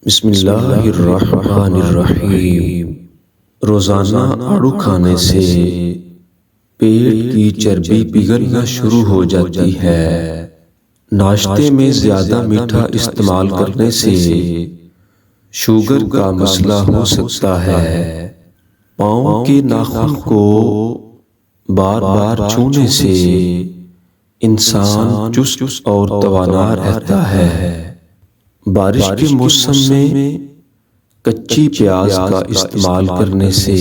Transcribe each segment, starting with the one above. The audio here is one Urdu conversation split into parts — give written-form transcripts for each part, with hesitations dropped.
بسم اللہ الرحمن الرحیم۔ روزانہ آڑو کھانے سے پیٹ کی چربی پگھلنا شروع ہو جاتی ہے۔ ناشتے میں زیادہ میٹھا استعمال کرنے سے شوگر کا مسئلہ ہو سکتا ہے۔ پاؤں کے ناخن کو بار بار چھونے سے انسان چست اور توانا رہتا ہے۔ بارش کے موسم میں کچی پیاز کا استعمال کرنے سے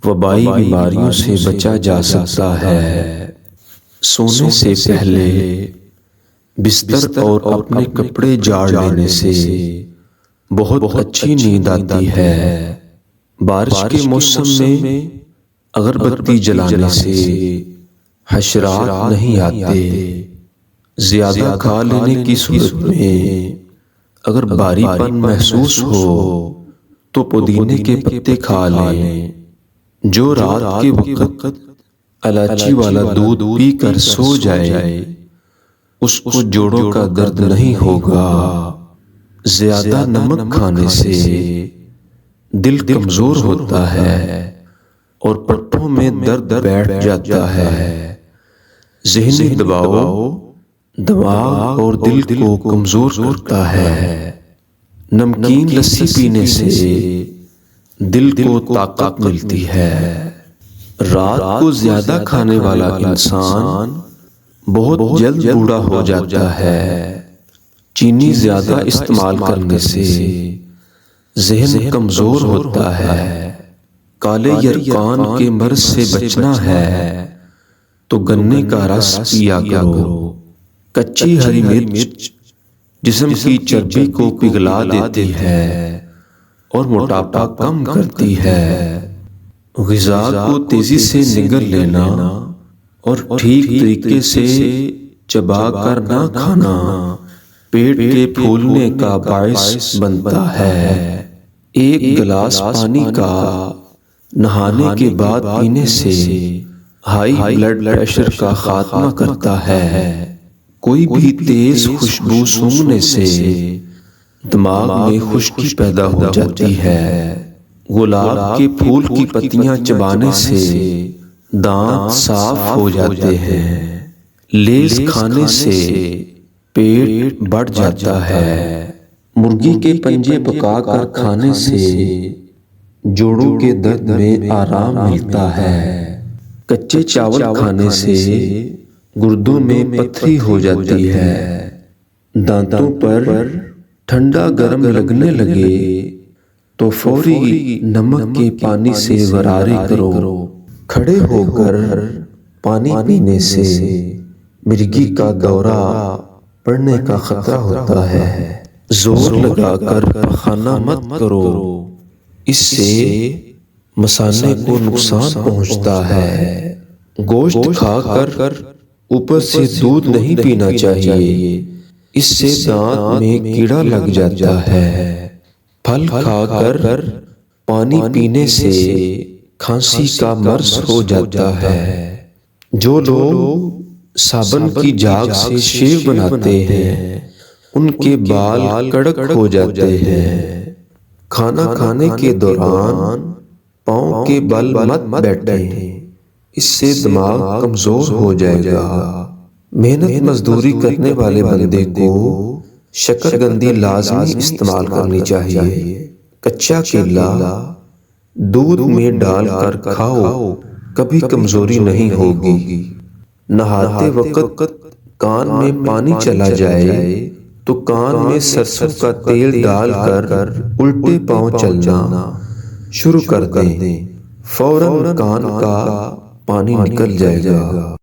وبائی بیماریوں سے بچا جا سکتا ہے۔ سونے سے پہلے بستر اور اپنے کپڑے جھاڑ لینے سے بہت اچھی نیند آتی ہے۔ بارش کے موسم میں اگربتی جلانے سے حشرات نہیں آتے۔ زیادہ کھا لینے کی صورت میں اگر بھاری پن محسوس ہو تو پودینے کے پتے کھا لیں۔ جو رات کے وقت الائچی والا دودھ پی کر سو جائے اس کو جوڑوں کا درد نہیں ہوگا۔ زیادہ نمک کھانے سے دل کمزور ہوتا ہے اور پٹھوں میں درد بیٹھ جاتا ہے۔ ذہنی دباؤ دماغ اور دل کو کمزور کرتا ہے۔ نمکین لسی پینے سے دل کو طاقت ملتی ہے۔ رات کو زیادہ کھانے والا انسان بہت جلد بوڑھا ہو جاتا ہے۔ چینی زیادہ استعمال کرنے سے ذہن کمزور ہوتا ہے۔ کالے یرقان کے مرض سے بچنا ہے تو گنے کا رس پیا کرو۔ کچی ہری مرچ جسم کی چربی کو پگھلا دیتی ہے اور موٹاپا کم کرتی ہے۔ غذا کو تیزی سے نگل لینا اور ٹھیک طریقے سے چبا کر نہ کھانا پیٹ کے پھولنے کا باعث بنتا ہے۔ ایک گلاس پانی کا نہانے کے بعد پینے سے ہائی بلڈ پریشر کا خاتمہ کرتا ہے۔ کوئی بھی تیز خوشبو سونگھنے سے دماغ میں خشکی پیدا ہو جاتی ہے۔ گلاب کے پھول کی پتیاں چبانے سے دانت صاف ہو جاتے ہیں۔ لیز کھانے سے پیٹ بڑھ جاتا ہے۔ مرغی کے پنجے پکا کر کھانے سے جوڑوں کے درد میں آرام ملتا ہے۔ کچے چاول کھانے سے گردوں میں پتھری ہو جاتی ہے۔ دانتوں پر ٹھنڈا گرم لگنے لگے تو فوری نمک کے پانی سے غرارے کرو۔ کھڑے ہو کر پانی پینے سے مرگی کا دورہ پڑنے کا خطرہ ہوتا ہے۔ زور لگا کر پخانا مت کرو، اس سے مثانے کو نقصان پہنچتا ہے۔ گوشت کھا کر اوپر سے دودھ نہیں پینا چاہیے، اس سے دانت میں کیڑا لگ جاتا ہے۔ پھل کھا کر پانی پینے سے کھانسی کا مرض ہو جاتا ہے۔ جو لوگ صابن کی جھاگ سے شیو بناتے ہیں ان کے بال کڑک ہو جاتے ہیں۔ کھانا کھانے کے دوران پاؤں کے بل مت بیٹھیں، اس سے دماغ کمزور ہو جائے گا۔ محنت مزدوری کرنے والے بندے کو شکرگندی لازمی استعمال کرنی چاہیے۔ کچا کیلا دودھ میں ڈال کر کھاؤ، کبھی کمزوری نہیں ہوگی۔ نہاتے وقت کان میں پانی چلا جائے تو کان میں سرسوں کا تیل ڈال کر الٹے پاؤں چلنا شروع کر دیں، فوراً کان کا پانی نکل جائے گا۔